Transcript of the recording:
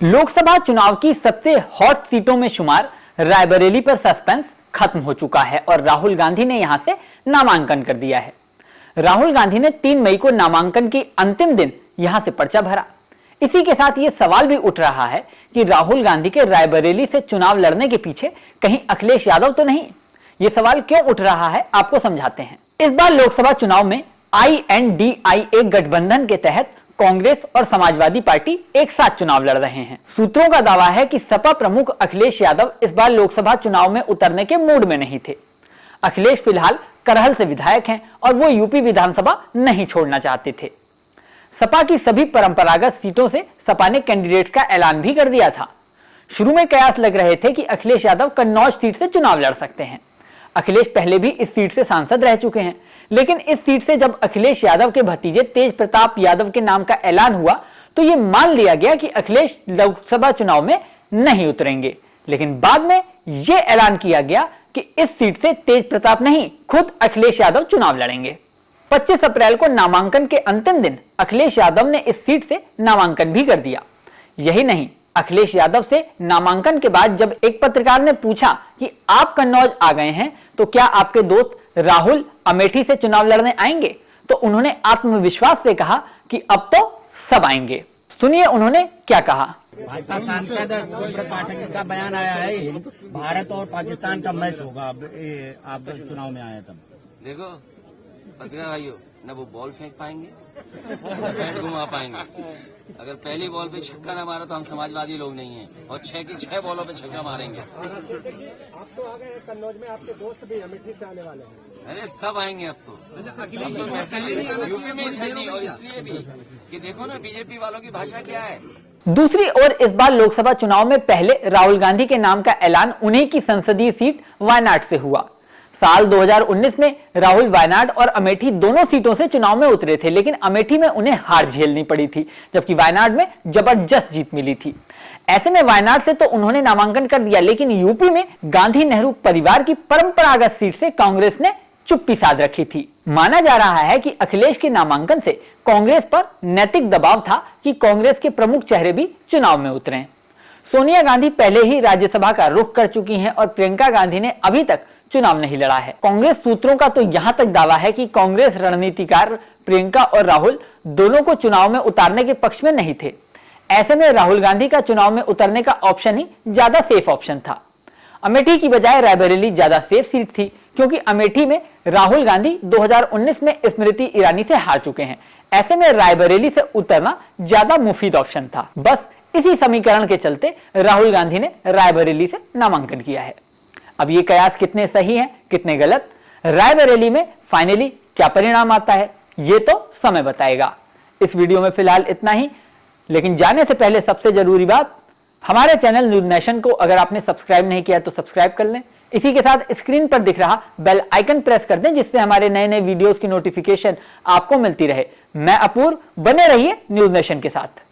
लोकसभा चुनाव की सबसे हॉट सीटों में शुमार रायबरेली पर सस्पेंस खत्म हो चुका है और राहुल गांधी ने यहां से नामांकन कर दिया है। राहुल गांधी ने 3 मई को नामांकन की अंतिम दिन यहां से पर्चा भरा। इसी के साथ यह सवाल भी उठ रहा है कि राहुल गांधी के रायबरेली से चुनाव लड़ने के पीछे कहीं अखिलेश यादव तो नहीं। यह सवाल क्यों उठ रहा है, आपको समझाते हैं। इस बार लोकसभा चुनाव में INDIA गठबंधन के तहत कांग्रेस और समाजवादी पार्टी एक साथ चुनाव लड़ रहे हैं। सूत्रों का दावा है कि सपा प्रमुख अखिलेश यादव इस बार लोकसभा चुनाव में उतरने के मूड में नहीं थे। अखिलेश फिलहाल करहल से विधायक हैं और वो यूपी विधानसभा नहीं छोड़ना चाहते थे। सपा की सभी परंपरागत सीटों से सपा ने कैंडिडेट्स का ऐलान भी कर दिया था। शुरू में कयास लग रहे थे कि अखिलेश यादव कन्नौज सीट से चुनाव लड़ सकते हैं। अखिलेश पहले भी इस सीट से सांसद रह चुके हैं, लेकिन इस सीट से जब अखिलेश यादव के भतीजे तेज प्रताप यादव के नाम का ऐलान हुआ तो यह मान लिया गया कि अखिलेश लोकसभा चुनाव में नहीं उतरेंगे। लेकिन बाद में यह ऐलान किया गया कि इस सीट से तेज प्रताप नहीं, खुद अखिलेश यादव चुनाव लड़ेंगे। 25 अप्रैल को नामांकन के अंतिम दिन अखिलेश यादव ने इस सीट से नामांकन भी कर दिया। यही नहीं, अखिलेश यादव से नामांकन के बाद जब एक पत्रकार ने पूछा कि आप कन्नौज आ गए हैं तो क्या आपके दोस्त राहुल अमेठी से चुनाव लड़ने आएंगे, तो उन्होंने आत्मविश्वास से कहा कि अब तो सब आएंगे। सुनिए उन्होंने क्या कहा। भाजपा सांसद सुब्रत पाठक का बयान आया है, भारत और पाकिस्तान का मैच होगा। आप चुनाव में आए तब देखो पत्रकार भाइयों, न वो बॉल फेंक पाएंगे न बैट घुमा पाएंगे। अगर पहली बॉल पे छक्का न मारो तो हम समाजवादी लोग नहीं हैं, और 6 की 6 बॉलों पे छक्का मारेंगे। आप तो आ गए कन्नौज में, आपके दोस्त भी अमेठी से आने वाले हैं। अरे सब आएंगे अब तो यूपी में सही नहीं, और इसलिए भी कि देखो ना बीजेपी वालों की भाषा क्या है। दूसरी ओर इस बार लोकसभा चुनाव में पहले राहुल गांधी के नाम का ऐलान उन्हीं की संसदीय सीट वायनाड से हुआ। साल 2019 में राहुल वायनाड और अमेठी दोनों सीटों से चुनाव में उतरे थे, लेकिन अमेठी में उन्हें हार झेलनी पड़ी थी, जबकि वायनाड में जबरदस्त जीत मिली थी। ऐसे में वायनाड से तो उन्होंने नामांकन कर दिया, लेकिन यूपी में गांधी नेहरू परिवार की परंपरागत सीट से कांग्रेस ने चुप्पी साध रखी थी। माना जा रहा है कि अखिलेश के नामांकन से कांग्रेस पर नैतिक दबाव था कि कांग्रेस के प्रमुख चेहरे भी चुनाव में उतरे। सोनिया गांधी पहले ही राज्यसभा का रुख कर चुकी हैं और प्रियंका गांधी ने अभी तक चुनाव नहीं लड़ा है। कांग्रेस सूत्रों का तो यहां तक दावा है कि कांग्रेस रणनीतिकार प्रियंका और राहुल दोनों को चुनाव में उतारने के पक्ष में नहीं थे। ऐसे में राहुल गांधी का चुनाव में उतरने का ऑप्शन ही ज्यादा सेफ ऑप्शन था। अमेठी की बजाय रायबरेली ज्यादा सेफ सीट थी, क्योंकि अमेठी में राहुल गांधी 2019 में स्मृति ईरानी से हार चुके हैं। ऐसे में रायबरेली से उतरना ज्यादा मुफीद ऑप्शन था। बस इसी समीकरण के चलते राहुल गांधी ने रायबरेली से नामांकन किया है। अब ये कयास कितने सही हैं, कितने गलत, रायबरेली में फाइनली क्या परिणाम आता है, ये तो समय बताएगा। इस वीडियो में फिलहाल इतना ही, लेकिन जाने से पहले सबसे जरूरी बात, हमारे चैनल न्यूज नेशन को अगर आपने सब्सक्राइब नहीं किया तो सब्सक्राइब कर लें। इसी के साथ स्क्रीन पर दिख रहा बेल आइकन प्रेस कर दें, जिससे हमारे नए नए वीडियोस की नोटिफिकेशन आपको मिलती रहे। मैं अपूर्व, बने रहिए न्यूज नेशन के साथ।